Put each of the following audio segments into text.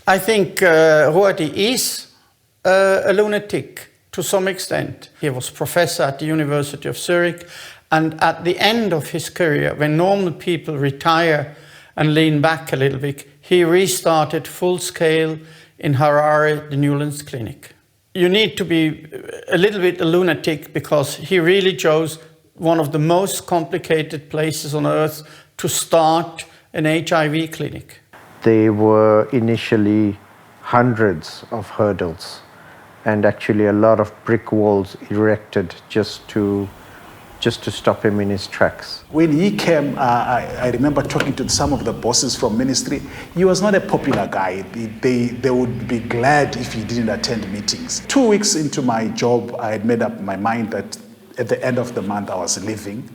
I think Ruedi is a lunatic to some extent. He was professor at the University of Zurich, and at the end of his career, when normal people retire and lean back a little bit, he restarted full scale in Harare, the Newlands Clinic. You need to be a little bit a lunatic because he really chose one of the most complicated places on earth to start an HIV clinic. There were initially hundreds of hurdles and actually a lot of brick walls erected just to stop him in his tracks. When he came, I remember talking to some of the bosses from ministry. He was not a popular guy. They would be glad if he didn't attend meetings. 2 weeks into my job, I had made up my mind that at the end of the month I was leaving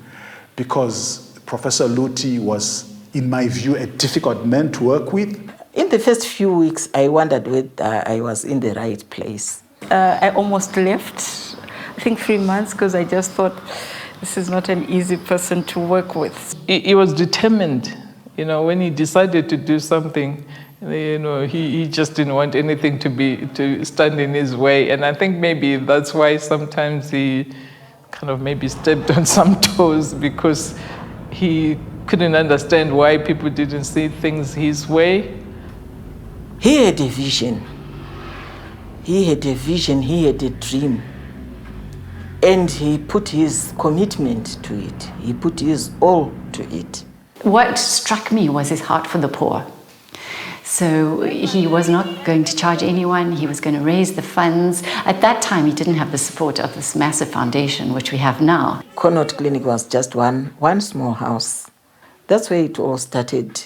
because Professor Lüthy was, in my view, a difficult man to work with. In the first few weeks, I wondered whether I was in the right place. I almost left, I think 3 months, because I just thought, this is not an easy person to work with. He was determined. When he decided to do something, he just didn't want anything to stand in his way. And I think maybe that's why sometimes he kind of maybe stepped on some toes, because he couldn't understand why people didn't see things his way. He had a vision. He had a vision, he had a dream. And he put his commitment to it. He put his all to it. What struck me was his heart for the poor. So he was not going to charge anyone. He was going to raise the funds. At that time, he didn't have the support of this massive foundation, which we have now. Connaught Clinic was just one small house. That's where it all started.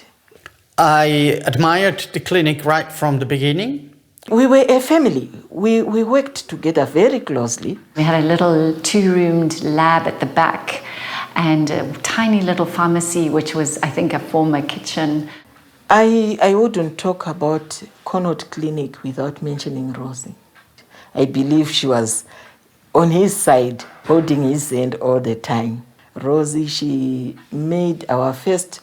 I admired the clinic right from the beginning. We were a family. We worked together very closely. We had a little 2-roomed lab at the back and a tiny little pharmacy, which was, I think, a former kitchen. I wouldn't talk about Connaught Clinic without mentioning Rosie. I believe she was on his side, holding his hand all the time. Rosie, she made our first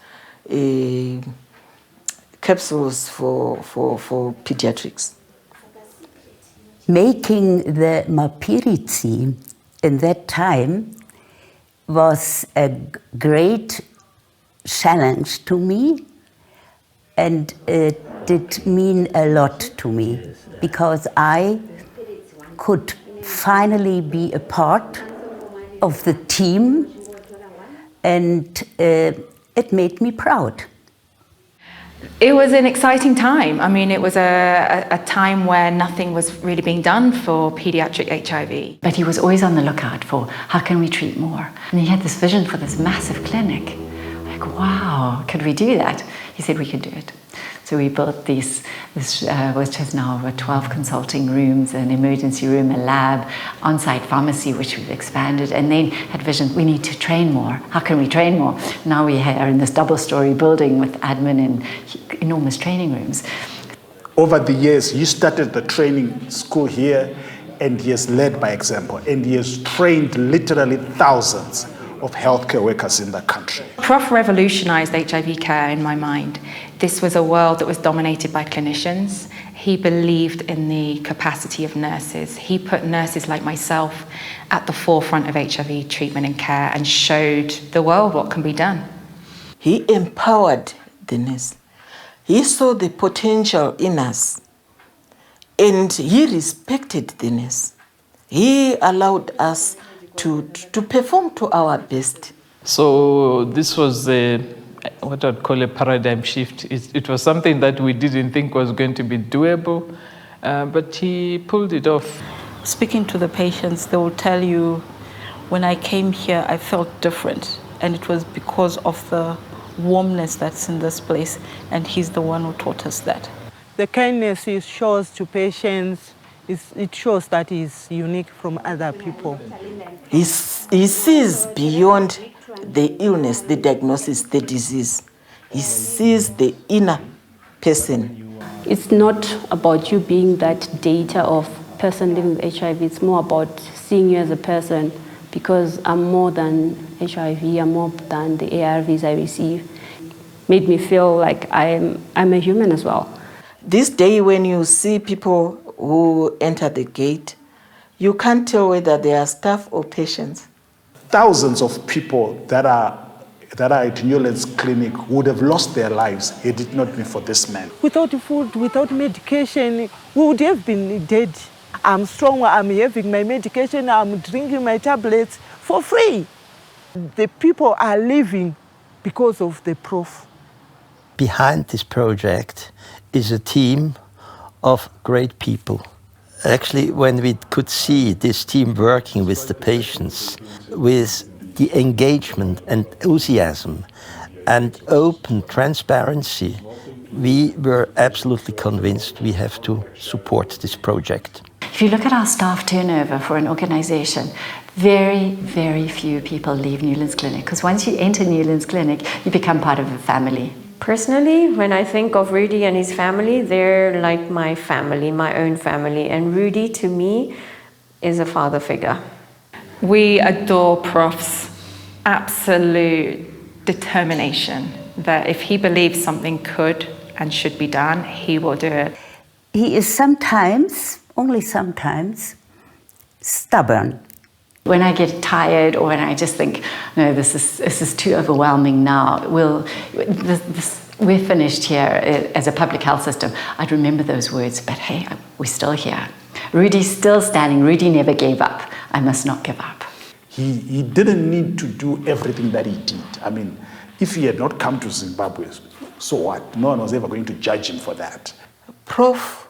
capsules for pediatrics. Making the Mapiritsi in that time was a great challenge to me, and it did mean a lot to me because I could finally be a part of the team, and it made me proud. It was an exciting time. I mean, it was a time where nothing was really being done for pediatric HIV. But he was always on the lookout for how can we treat more? And he had this vision for this massive clinic. Like, wow, could we do that? He said we could do it. So we built this which has now 12 consulting rooms, an emergency room, a lab, on-site pharmacy, which we've expanded, and then had vision, we need to train more. How can we train more? Now we are in this double-story building with admin and enormous training rooms. Over the years, he started the training school here, and he has led by example, and he has trained literally thousands of healthcare workers in the country. Prof revolutionized HIV care in my mind. This was a world that was dominated by clinicians. He believed in the capacity of nurses. He put nurses like myself at the forefront of HIV treatment and care and showed the world what can be done. He empowered the nurse. He saw the potential in us, and he respected the nurse. He allowed us to perform to our best. So this was what I'd call a paradigm shift. It was something that we didn't think was going to be doable, but he pulled it off. Speaking to the patients, they will tell you, when I came here, I felt different. And it was because of the warmness that's in this place, and he's the one who taught us that. The kindness he shows to patients, it shows that he's unique from other people. He sees beyond the illness, the diagnosis, the disease. He sees the inner person. It's not about you being that data of person living with HIV. It's more about seeing you as a person, because I'm more than HIV, I'm more than the ARVs I receive. Made me feel like I'm a human as well. This day when you see people who enter the gate, you can't tell whether they are staff or patients. Thousands of people that are at Newlands Clinic would have lost their lives had it not been for this man. Without food, without medication, we would have been dead. I'm strong, I'm having my medication, I'm drinking my tablets for free. The people are living because of the Prof. Behind this project is a team of great people. Actually, when we could see this team working with the patients, with the engagement, enthusiasm, and open transparency, we were absolutely convinced we have to support this project. If you look at our staff turnover for an organization, very, very few people leave Newlands Clinic, because once you enter Newlands Clinic, you become part of a family. Personally, when I think of Ruedi and his family, they're like my family, my own family. And Ruedi, to me, is a father figure. We adore Prof's absolute determination that if he believes something could and should be done, he will do it. He is sometimes, only sometimes, stubborn. When I get tired or when I just think, no, this is too overwhelming now, we're finished here as a public health system, I'd remember those words, but hey, we're still here. Ruedi's still standing. Ruedi never gave up. I must not give up. He didn't need to do everything that he did. I mean, if he had not come to Zimbabwe, so what? No one was ever going to judge him for that. Prof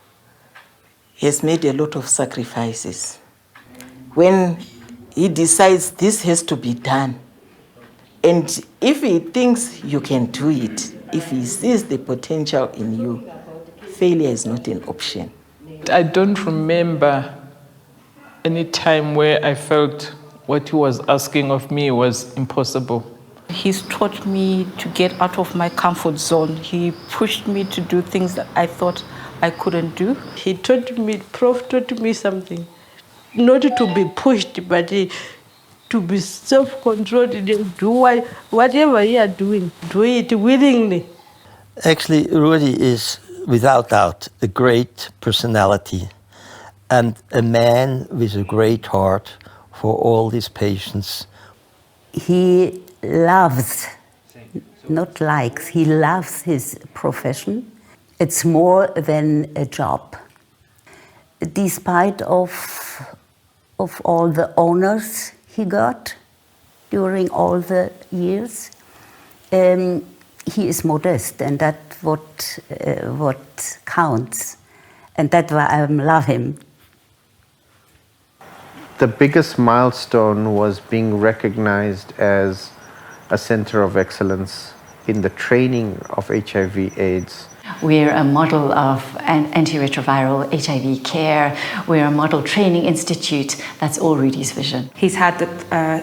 has made a lot of sacrifices. When he decides this has to be done, and if he thinks you can do it, if he sees the potential in you, failure is not an option. I don't remember any time where I felt what he was asking of me was impossible. He's taught me to get out of my comfort zone. He pushed me to do things that I thought I couldn't do. He taught me, Prof taught me something. Not to be pushed, but to be self-controlled and do whatever you are doing. Do it willingly. Actually, Ruedi is, without doubt, a great personality and a man with a great heart for all these patients. He loves, not likes, he loves his profession. It's more than a job. Despite of all the honors he got during all the years, he is modest, and that's what counts, and that's why I love him. The biggest milestone was being recognized as a center of excellence in the training of HIV/AIDS. We're a model of an antiretroviral HIV care. We're a model training institute. That's all Ruedi's vision. He's had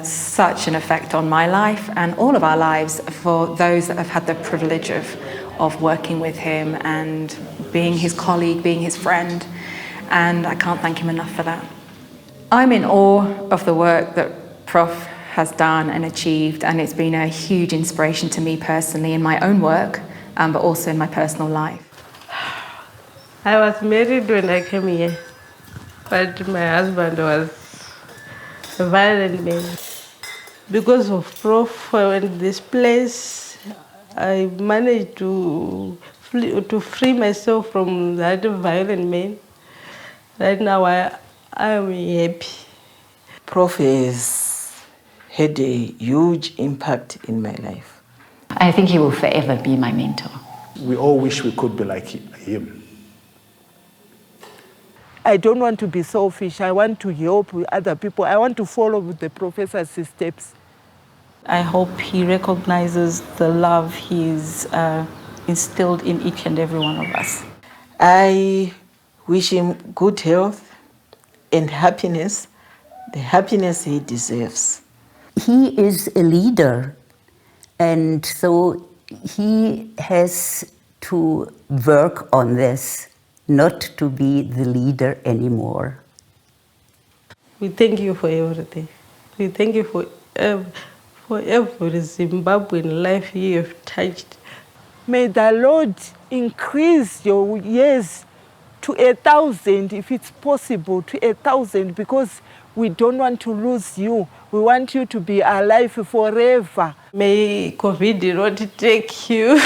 such an effect on my life and all of our lives for those that have had the privilege of working with him and being his colleague, being his friend. And I can't thank him enough for that. I'm in awe of the work that Prof has done and achieved, and it's been a huge inspiration to me personally in my own work, but also in my personal life. I was married when I came here, but my husband was a violent man. Because of Prof and this place, I managed to free myself from that violent man. Right now, I am happy. Prof has had a huge impact in my life. I think he will forever be my mentor. We all wish we could be like him. I don't want to be selfish. I want to help other people. I want to follow the professor's steps. I hope he recognizes the love he's instilled in each and every one of us. I wish him good health and happiness, the happiness he deserves. He is a leader, and so he has to work on this, not to be the leader anymore. We thank you for everything. We thank you for every Zimbabwean life you have touched. May the Lord increase your years to 1,000, if it's possible, to 1,000, because we don't want to lose you. We want you to be alive forever. May COVID not take you.